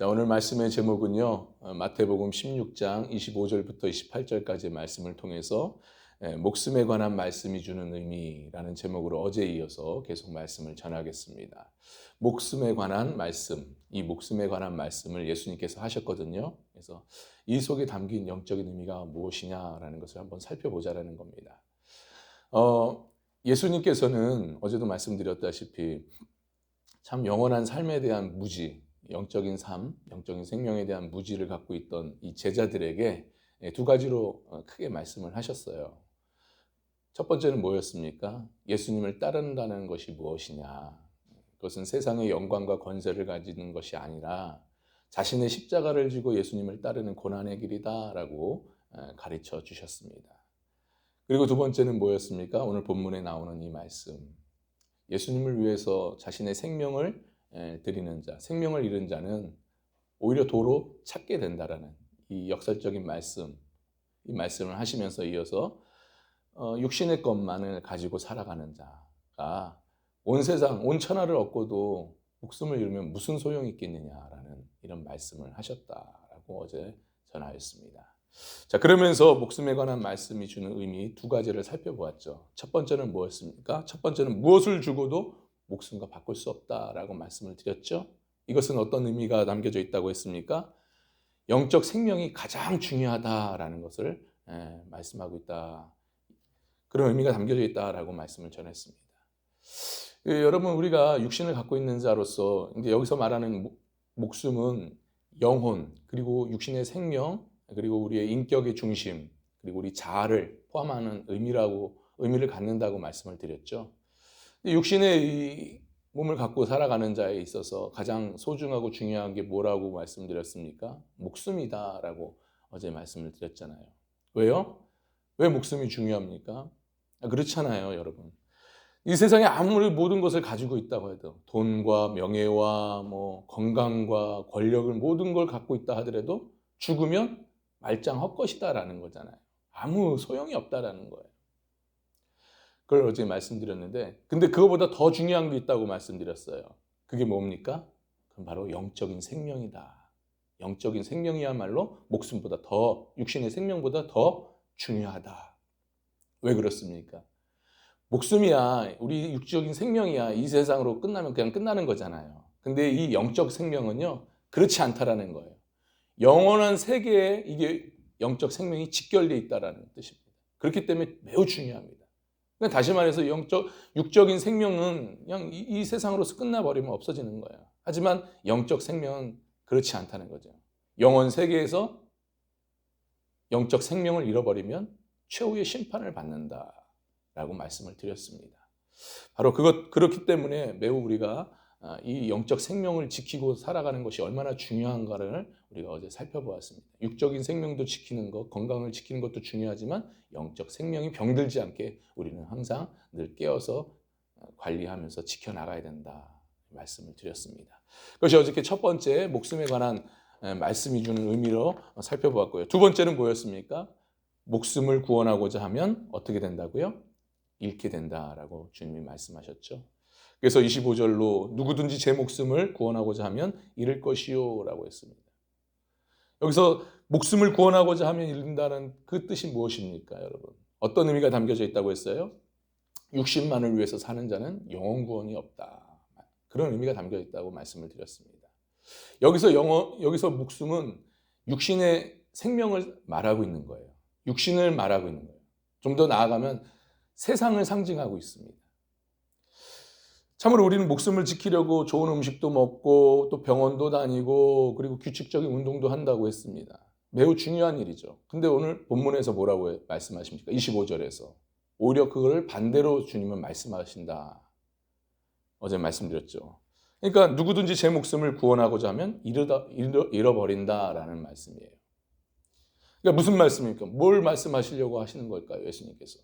자, 오늘 말씀의 제목은요, 마태복음 16장 25절부터 28절까지의 말씀을 통해서 목숨에 관한 말씀이 주는 의미라는 제목으로 어제에 이어서 계속 말씀을 전하겠습니다. 목숨에 관한 말씀, 이 목숨에 관한 말씀을 예수님께서 하셨거든요. 그래서 이 속에 담긴 영적인 의미가 무엇이냐라는 것을 한번 살펴보자라는 겁니다. 예수님께서는 어제도 말씀드렸다시피 참 영원한 삶에 대한 무지, 영적인 삶, 영적인 생명에 대한 무지를 갖고 있던 이 제자들에게 두 가지로 크게 말씀을 하셨어요. 첫 번째는 뭐였습니까? 예수님을 따른다는 것이 무엇이냐? 그것은 세상의 영광과 권세를 가지는 것이 아니라 자신의 십자가를 지고 예수님을 따르는 고난의 길이다라고 가르쳐 주셨습니다. 그리고 두 번째는 뭐였습니까? 오늘 본문에 나오는 이 말씀. 예수님을 위해서 자신의 생명을 드리는 자, 생명을 잃은 자는 오히려 도로 찾게 된다라는 이 역설적인 말씀, 이 말씀을 하시면서 이어서 육신의 것만을 가지고 살아가는 자가 온 세상, 온 천하를 얻고도 목숨을 잃으면 무슨 소용이 있겠느냐라는 이런 말씀을 하셨다라고 어제 전하였습니다. 자, 그러면서 목숨에 관한 말씀이 주는 의미 두 가지를 살펴보았죠. 첫 번째는 뭐였습니까? 첫 번째는 무엇을 주고도 목숨과 바꿀 수 없다라고 말씀을 드렸죠. 이것은 어떤 의미가 담겨져 있다고 했습니까? 영적 생명이 가장 중요하다라는 것을 말씀하고 있다. 그런 의미가 담겨져 있다라고 말씀을 전했습니다. 여러분, 우리가 육신을 갖고 있는 자로서 이제 여기서 말하는 목숨은 영혼, 그리고 육신의 생명, 그리고 우리의 인격의 중심, 그리고 우리 자아를 포함하는 의미를 갖는다고 말씀을 드렸죠. 육신의 이 몸을 갖고 살아가는 자에 있어서 가장 소중하고 중요한 게 뭐라고 말씀드렸습니까? 목숨이다라고 어제 말씀을 드렸잖아요. 왜요? 왜 목숨이 중요합니까? 그렇잖아요, 여러분. 이 세상에 아무리 모든 것을 가지고 있다고 해도 돈과 명예와 건강과 권력을 모든 걸 갖고 있다 하더라도 죽으면 말짱 헛것이다라는 거잖아요. 아무 소용이 없다라는 거예요. 그걸 어제 말씀드렸는데, 근데 그거보다 더 중요한 게 있다고 말씀드렸어요. 그게 뭡니까? 그건 바로 영적인 생명이다. 영적인 생명이야말로 목숨보다 더, 육신의 생명보다 더 중요하다. 왜 그렇습니까? 목숨이야, 우리 육적인 생명이야, 이 세상으로 끝나면 그냥 끝나는 거잖아요. 근데 이 영적 생명은요, 그렇지 않다라는 거예요. 영원한 세계에 이게 영적 생명이 직결되어 있다는 뜻입니다. 그렇기 때문에 매우 중요합니다. 그러니까 다시 말해서 육적인 생명은 그냥 이 세상으로서 끝나버리면 없어지는 거예요. 하지만 영적 생명은 그렇지 않다는 거죠. 영원 세계에서 영적 생명을 잃어버리면 최후의 심판을 받는다라고 말씀을 드렸습니다. 바로 그렇기 때문에 매우 우리가 이 영적 생명을 지키고 살아가는 것이 얼마나 중요한가를 우리가 어제 살펴보았습니다. 육적인 생명도 지키는 것, 건강을 지키는 것도 중요하지만 영적 생명이 병들지 않게 우리는 항상 늘 깨어서 관리하면서 지켜나가야 된다 말씀을 드렸습니다. 그것이 어저께 첫 번째 목숨에 관한 말씀이 주는 의미로 살펴보았고요. 두 번째는 뭐였습니까? 목숨을 구원하고자 하면 어떻게 된다고요? 잃게 된다라고 주님이 말씀하셨죠. 그래서 25절로 누구든지 제 목숨을 구원하고자 하면 잃을 것이요 라고 했습니다. 여기서 목숨을 구원하고자 하면 잃는다는 그 뜻이 무엇입니까, 여러분? 어떤 의미가 담겨져 있다고 했어요? 육신만을 위해서 사는 자는 영혼 구원이 없다. 그런 의미가 담겨 있다고 말씀을 드렸습니다. 여기서 목숨은 육신의 생명을 말하고 있는 거예요. 육신을 말하고 있는 거예요. 좀 더 나아가면 세상을 상징하고 있습니다. 참으로 우리는 목숨을 지키려고 좋은 음식도 먹고 또 병원도 다니고 그리고 규칙적인 운동도 한다고 했습니다. 매우 중요한 일이죠. 근데 오늘 본문에서 뭐라고 말씀하십니까? 25절에서 오히려 그걸 반대로 주님은 말씀하신다. 어제 말씀드렸죠. 그러니까 누구든지 제 목숨을 구원하고자 하면 잃어버린다라는 말씀이에요. 그러니까 무슨 말씀입니까? 뭘 말씀하시려고 하시는 걸까요, 예수님께서?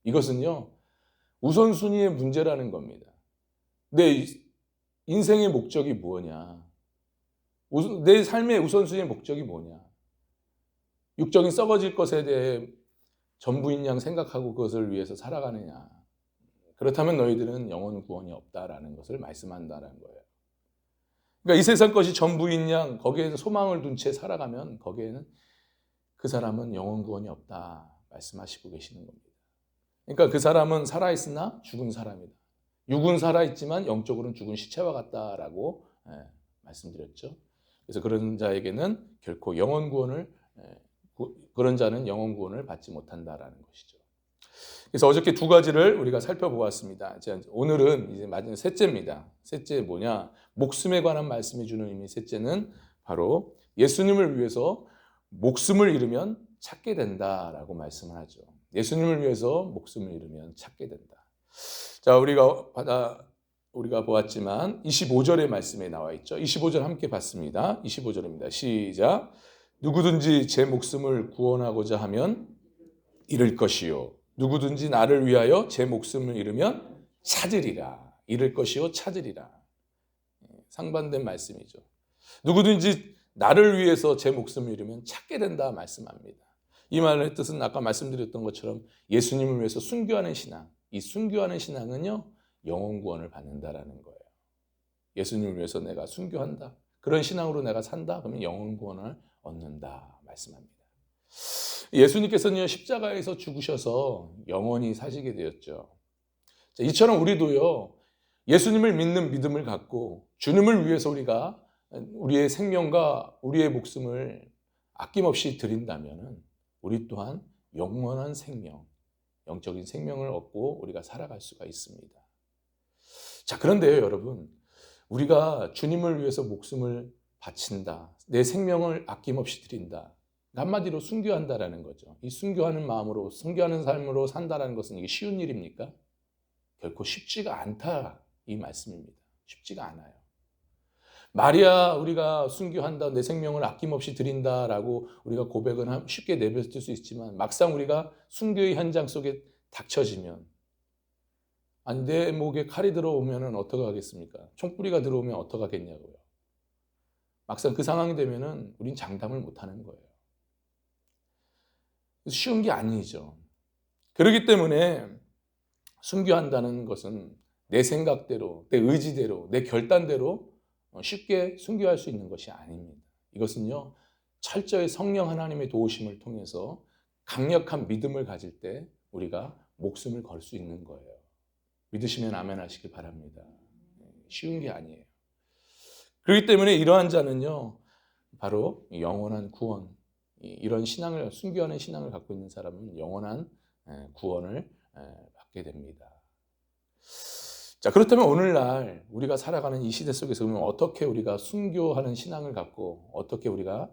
이것은요, 우선순위의 문제라는 겁니다. 내 인생의 목적이 뭐냐? 내 삶의 우선순위의 목적이 뭐냐? 육적인 썩어질 것에 대해 전부인 양 생각하고 그것을 위해서 살아가느냐? 그렇다면 너희들은 영혼 구원이 없다라는 것을 말씀한다는 거예요. 그러니까 이 세상 것이 전부인 양 거기에서 소망을 둔 채 살아가면 거기에는 그 사람은 영원 구원이 없다 말씀하시고 계시는 겁니다. 그러니까 그 사람은 살아있으나 죽은 사람이다. 육은 살아있지만 영적으로는 죽은 시체와 같다라고 말씀드렸죠. 그래서 그런 자에게는 결코 영원 구원을 그런 자는 영원 구원을 받지 못한다라는 것이죠. 그래서 어저께 두 가지를 우리가 살펴보았습니다. 오늘은 이제 마지막 셋째입니다. 셋째 뭐냐? 목숨에 관한 말씀해 주는 의미. 셋째는 바로 예수님을 위해서 목숨을 잃으면 찾게 된다라고 말씀을 하죠. 예수님을 위해서 목숨을 잃으면 찾게 된다. 자, 우리가 보았지만 25절의 말씀에 나와 있죠. 25절 함께 봤습니다. 25절입니다. 시작. 누구든지 제 목숨을 구원하고자 하면 잃을 것이요. 누구든지 나를 위하여 제 목숨을 잃으면 찾으리라. 잃을 것이요 찾으리라. 상반된 말씀이죠. 누구든지 나를 위해서 제 목숨을 잃으면 찾게 된다 말씀합니다. 이 말의 뜻은 아까 말씀드렸던 것처럼 예수님을 위해서 순교하는 신앙. 이 순교하는 신앙은요, 영원 구원을 받는다라는 거예요. 예수님을 위해서 내가 순교한다. 그런 신앙으로 내가 산다. 그러면 영원 구원을 얻는다 말씀합니다. 예수님께서는 십자가에서 죽으셔서 영원히 사시게 되었죠. 자, 이처럼 우리도요, 예수님을 믿는 믿음을 갖고 주님을 위해서 우리가 우리의 생명과 우리의 목숨을 아낌없이 드린다면 우리 또한 영원한 생명, 영적인 생명을 얻고 우리가 살아갈 수가 있습니다. 자, 그런데요, 여러분, 우리가 주님을 위해서 목숨을 바친다, 내 생명을 아낌없이 드린다, 한마디로 순교한다라는 거죠. 이 순교하는 마음으로, 순교하는 삶으로 산다라는 것은 이게 쉬운 일입니까? 결코 쉽지가 않다 이 말씀입니다. 쉽지가 않아요. 말이야 우리가 순교한다, 내 생명을 아낌없이 드린다라고 우리가 고백은 쉽게 내뱉을 수 있지만 막상 우리가 순교의 현장 속에 닥쳐지면 아니 내 목에 칼이 들어오면 어떻게 하겠습니까? 총뿌리가 들어오면 어떻게 하겠냐고요. 막상 그 상황이 되면 우린 장담을 못하는 거예요. 쉬운 게 아니죠. 그렇기 때문에 순교한다는 것은 내 생각대로, 내 의지대로, 내 결단대로 쉽게 순교할 수 있는 것이 아닙니다. 이것은요, 철저히 성령 하나님의 도우심을 통해서 강력한 믿음을 가질 때 우리가 목숨을 걸 수 있는 거예요. 믿으시면 아멘 하시길 바랍니다. 쉬운 게 아니에요. 그렇기 때문에 이러한 자는요, 바로 영원한 구원, 이런 신앙을, 순교하는 신앙을 갖고 있는 사람은 영원한 구원을 받게 됩니다. 자, 그렇다면 오늘날 우리가 살아가는 이 시대 속에서 그러면 어떻게 우리가 순교하는 신앙을 갖고 어떻게 우리가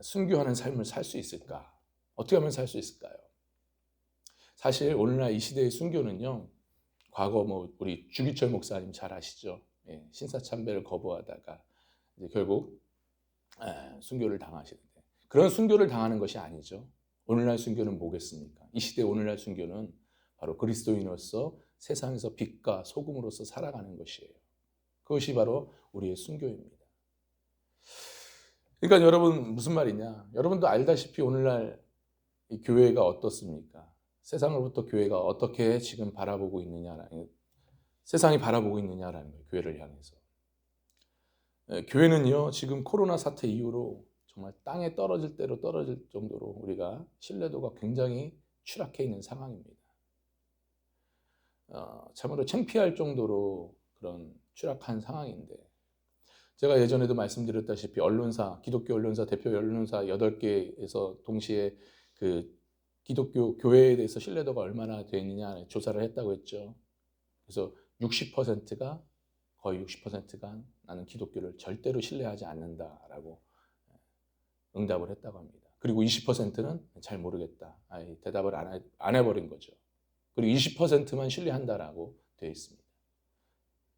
순교하는 삶을 살 수 있을까? 어떻게 하면 살 수 있을까요? 사실 오늘날 이 시대의 순교는요, 과거 우리 주기철 목사님 잘 아시죠? 신사참배를 거부하다가 이제 결국 순교를 당하시는데 그런 순교를 당하는 것이 아니죠. 오늘날 순교는 뭐겠습니까? 이 시대 오늘날 순교는 바로 그리스도인으로서 세상에서 빛과 소금으로서 살아가는 것이에요. 그것이 바로 우리의 순교입니다. 그러니까 여러분 무슨 말이냐? 여러분도 알다시피 오늘날 이 교회가 어떻습니까? 세상으로부터 교회가 어떻게 지금 바라보고 있느냐라는, 세상이 바라보고 있느냐라는 거예요. 교회를 향해서. 교회는요, 지금 코로나 사태 이후로 정말 땅에 떨어질 대로 떨어질 정도로 우리가 신뢰도가 굉장히 추락해 있는 상황입니다. 참으로 창피할 정도로 그런 추락한 상황인데, 제가 예전에도 말씀드렸다시피 언론사, 기독교 언론사, 대표 언론사 8개에서 동시에 그 기독교 교회에 대해서 신뢰도가 얼마나 되느냐 조사를 했다고 했죠. 그래서 60%가 거의 60%가 나는 기독교를 절대로 신뢰하지 않는다라고 응답을 했다고 합니다. 그리고 20%는 잘 모르겠다. 대답을 안 해버린 거죠. 그리고 20%만 신뢰한다라고 되어 있습니다.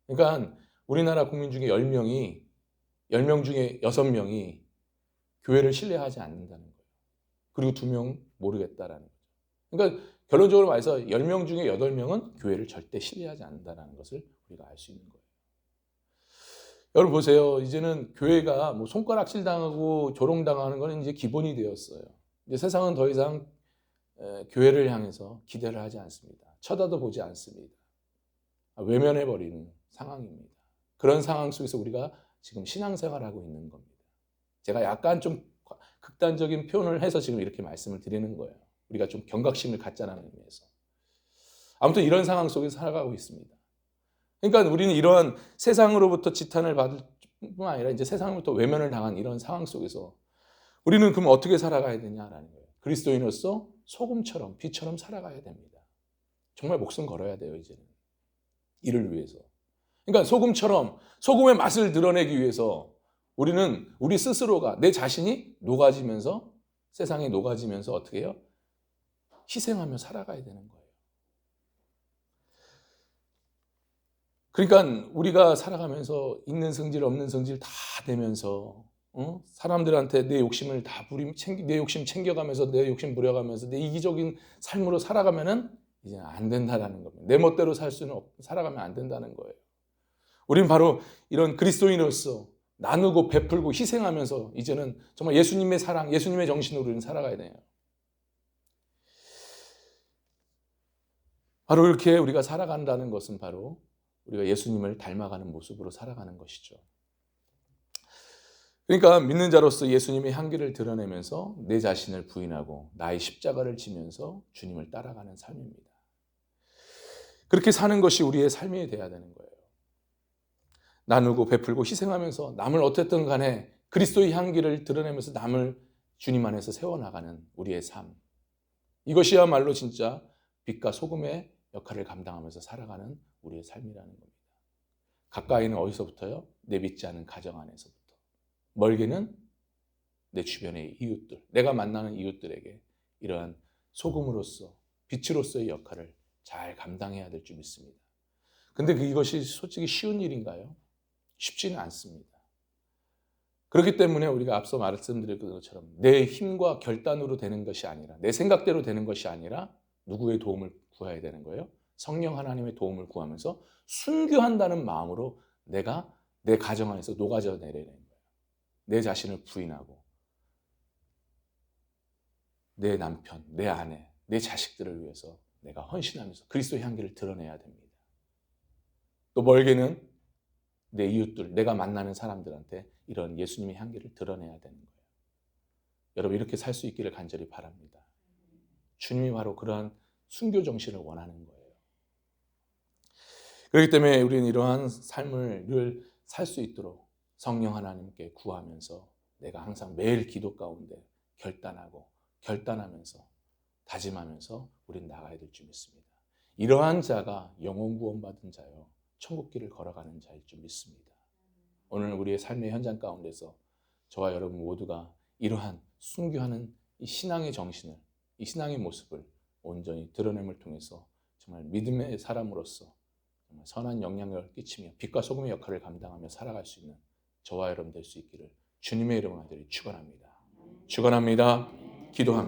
그러니까 우리나라 국민 중에 10명 중에 6명이 교회를 신뢰하지 않는다는 거예요. 그리고 2명 모르겠다라는 거죠. 그러니까 결론적으로 말해서 10명 중에 8명은 교회를 절대 신뢰하지 않는다는 것을 우리가 알 수 있는 거예요. 여러분 보세요. 이제는 교회가 뭐 손가락질 당하고 조롱당하는 건 이제 기본이 되었어요. 이제 세상은 더 이상 교회를 향해서 기대를 하지 않습니다. 쳐다도 보지 않습니다. 외면해버리는 상황입니다. 그런 상황 속에서 우리가 지금 신앙생활하고 있는 겁니다. 제가 약간 좀 극단적인 표현을 해서 지금 이렇게 말씀을 드리는 거예요. 우리가 좀 경각심을 갖자는 의미에서. 아무튼 이런 상황 속에서 살아가고 있습니다. 그러니까 우리는 이러한 세상으로부터 지탄을 받을 뿐만 아니라 이제 세상으로부터 외면을 당한 이런 상황 속에서 우리는 그럼 어떻게 살아가야 되냐라는 거예요. 그리스도인으로서 소금처럼 빛처럼 살아가야 됩니다. 정말 목숨 걸어야 돼요, 이제는. 이를 위해서. 그러니까 소금처럼 소금의 맛을 드러내기 위해서 우리는 우리 스스로가 내 자신이 녹아지면서 세상에 녹아지면서 어떻게 해요? 희생하며 살아가야 되는 거예요. 그러니까 우리가 살아가면서 있는 성질 없는 성질 다 내면서 사람들한테 내 욕심을 다 내 욕심 챙겨가면서 내 욕심 부려가면서 내 이기적인 삶으로 살아가면은 이제 안 된다라는 겁니다. 내 멋대로 살아가면 안 된다는 거예요. 우리는 바로 이런 그리스도인으로서 나누고 베풀고 희생하면서 이제는 정말 예수님의 사랑, 예수님의 정신으로 우리는 살아가야 돼요. 바로 이렇게 우리가 살아간다는 것은 바로 우리가 예수님을 닮아가는 모습으로 살아가는 것이죠. 그러니까 믿는 자로서 예수님의 향기를 드러내면서 내 자신을 부인하고 나의 십자가를 지면서 주님을 따라가는 삶입니다. 그렇게 사는 것이 우리의 삶이 돼야 되는 거예요. 나누고 베풀고 희생하면서 남을 어쨌든 간에 그리스도의 향기를 드러내면서 남을 주님 안에서 세워나가는 우리의 삶. 이것이야말로 진짜 빛과 소금의 역할을 감당하면서 살아가는 우리의 삶이라는 겁니다. 가까이는 어디서부터요? 내 믿지 않은 가정 안에서부터. 멀게는 내 주변의 이웃들, 내가 만나는 이웃들에게 이러한 소금으로서 빛으로서의 역할을 잘 감당해야 될 줄 믿습니다. 근데 이것이 솔직히 쉬운 일인가요? 쉽지는 않습니다. 그렇기 때문에 우리가 앞서 말씀드린 것처럼 내 힘과 결단으로 되는 것이 아니라 내 생각대로 되는 것이 아니라 누구의 도움을 구해야 되는 거예요? 성령 하나님의 도움을 구하면서 순교한다는 마음으로 내가 내 가정 안에서 녹아져 내려야 되는 거예요. 내 자신을 부인하고 내 남편, 내 아내, 내 자식들을 위해서 내가 헌신하면서 그리스도의 향기를 드러내야 됩니다. 또 멀게는 내 이웃들, 내가 만나는 사람들한테 이런 예수님의 향기를 드러내야 되는 거예요. 여러분 이렇게 살 수 있기를 간절히 바랍니다. 주님이 바로 그러한 순교 정신을 원하는 거예요. 그렇기 때문에 우리는 이러한 삶을 늘 살 수 있도록 성령 하나님께 구하면서 내가 항상 매일 기도 가운데 결단하면서 다짐하면서 우리는 나가야 될 줄 믿습니다. 이러한 자가 영원 구원받은 자요 천국길을 걸어가는 자일 줄 믿습니다. 오늘 우리의 삶의 현장 가운데서 저와 여러분 모두가 이러한 순교하는 이 신앙의 정신을, 이 신앙의 모습을 온전히 드러냄을 통해서 정말 믿음의 사람으로서 정말 선한 영향력을 끼치며 빛과 소금의 역할을 감당하며 살아갈 수 있는 저와 여러분 될 수 있기를 주님의 이름으로 축원합니다. 축원합니다. 기도합니다.